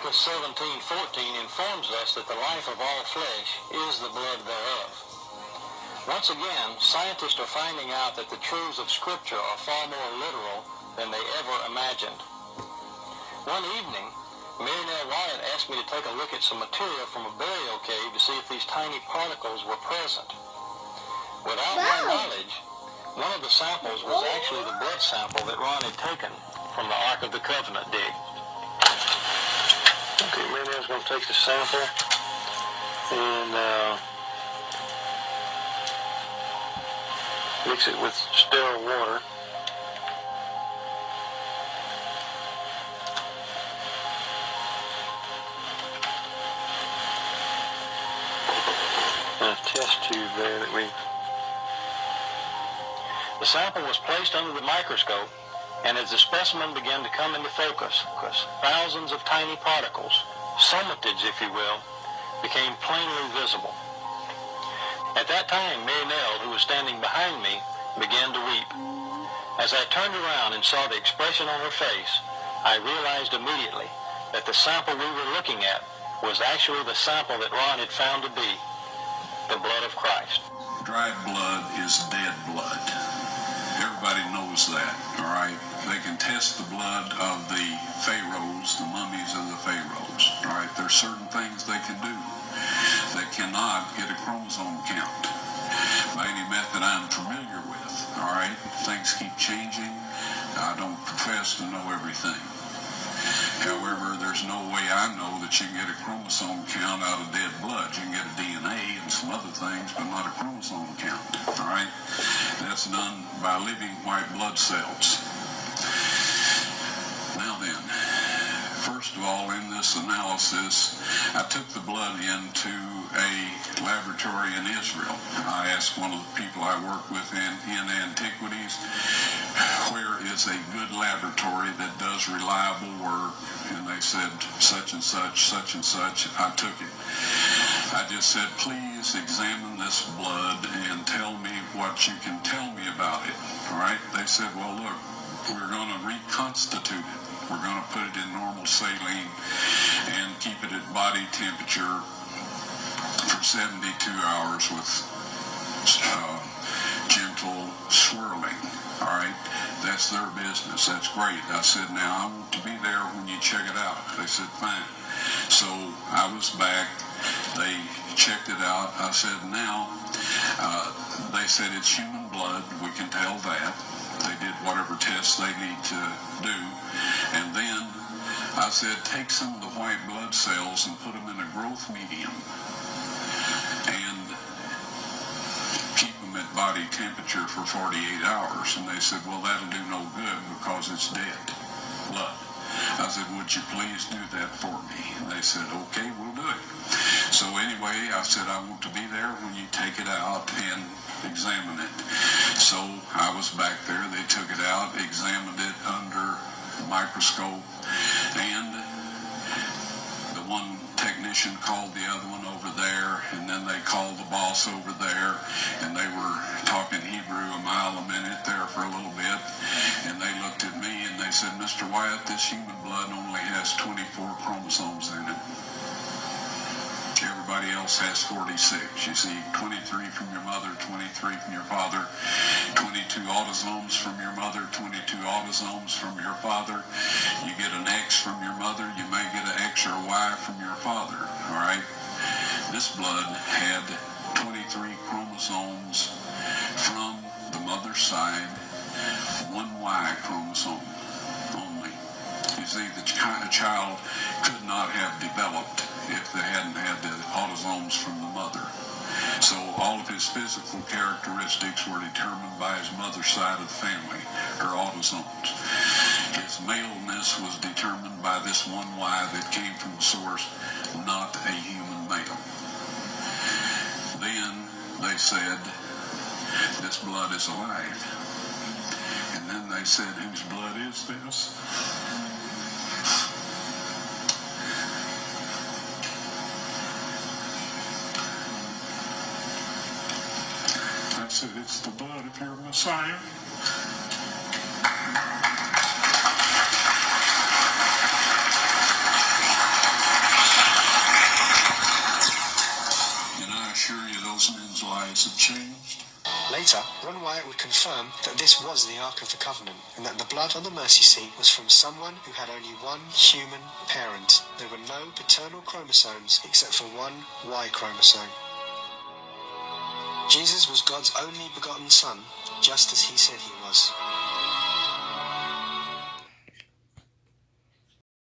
Leviticus 17:14 informs us that the life of all flesh is the blood thereof. Once again, scientists are finding out that the truths of Scripture are far more literal than they ever imagined. One evening, Mary Nell Wyatt asked me to take a look at some material from a burial cave to see if these tiny particles were present. Without my knowledge, one of the samples was actually the blood sample that Ron had taken from the Ark of the Covenant dig. Okay, Mary Nell's going to take the sample and mix it with sterile water. And a test tube there that The sample was placed under the microscope, and as the specimen began to come into focus, thousands of tiny particles, somatids if you will, became plainly visible. At that time, Mary Nell, who was standing behind me, began to weep. As I turned around and saw the expression on her face, I realized immediately that the sample we were looking at was actually the sample that Ron had found to be the blood of Christ. Dried blood is dead blood. Everybody knows that, all right? They can test the blood of the pharaohs, the mummies of the pharaohs, all right? There's certain things they can do. They cannot get a chromosome count by any method I'm familiar with, all right? Things keep changing. I don't profess to know everything. However, there's no way I know that you can get a chromosome count out of dead blood. You can get a DNA and some other things, but not a chromosome count, all right? That's done by living white blood cells. Now then, first of all, in this analysis, I took the blood into a laboratory in Israel. I asked one of the people I work with in antiquities, where is a good laboratory that does reliable work? And they said, such and such, such and such. I took it. I just said, please examine this blood and tell me what you can tell me about it. All right? They said, well, look, we're going to reconstitute it. We're going to put it in normal saline and keep it at body temperature for 72 hours with gentle swirling. All right? That's their business. That's great. I said, now I want to be there when you check it out. They said, fine. So I was back. They checked it out. I said, now, they said it's human blood. We can tell that. They did whatever tests they need to do. And then I said, take some of the white blood cells and put them in a growth medium and keep them at body temperature for 48 hours. And they said, well, that'll do no good because it's dead blood. I said, would you please do that for me? And they said, okay, we'll do it. So anyway, I said, I want to be there when you take it out and examine it. So I was back there. They took it out, examined it under a microscope, and the one technician called the other one over there, and then they called the boss over there, and they were talking Hebrew a mile a minute there for a little bit, and they looked at me and they said, Mr. Wyatt, this human blood only has 24 chromosomes in it. Everybody else has 46. You see, 23 from your mother, 23 from your father, 22 autosomes from your mother, 22 autosomes from your father. You get an X from your mother, you may get an X or Y from your father, all right? This blood had 23 chromosomes from the mother's side, one Y chromosome only. You see, the child could not have developed if they hadn't had the autosomes from the mother. So all of his physical characteristics were determined by his mother's side of the family, her autosomes. His maleness was determined by this one Y that came from the source, not a human male. Then they said, this blood is alive. And then they said, whose blood is this? I said, it's the blood of your Messiah. later, Ron Wyatt would confirm that this was the Ark of the Covenant, and that the blood on the mercy seat was from someone who had only one human parent. There were no paternal chromosomes except for one Y chromosome. Jesus was God's only begotten Son, just as he said he was.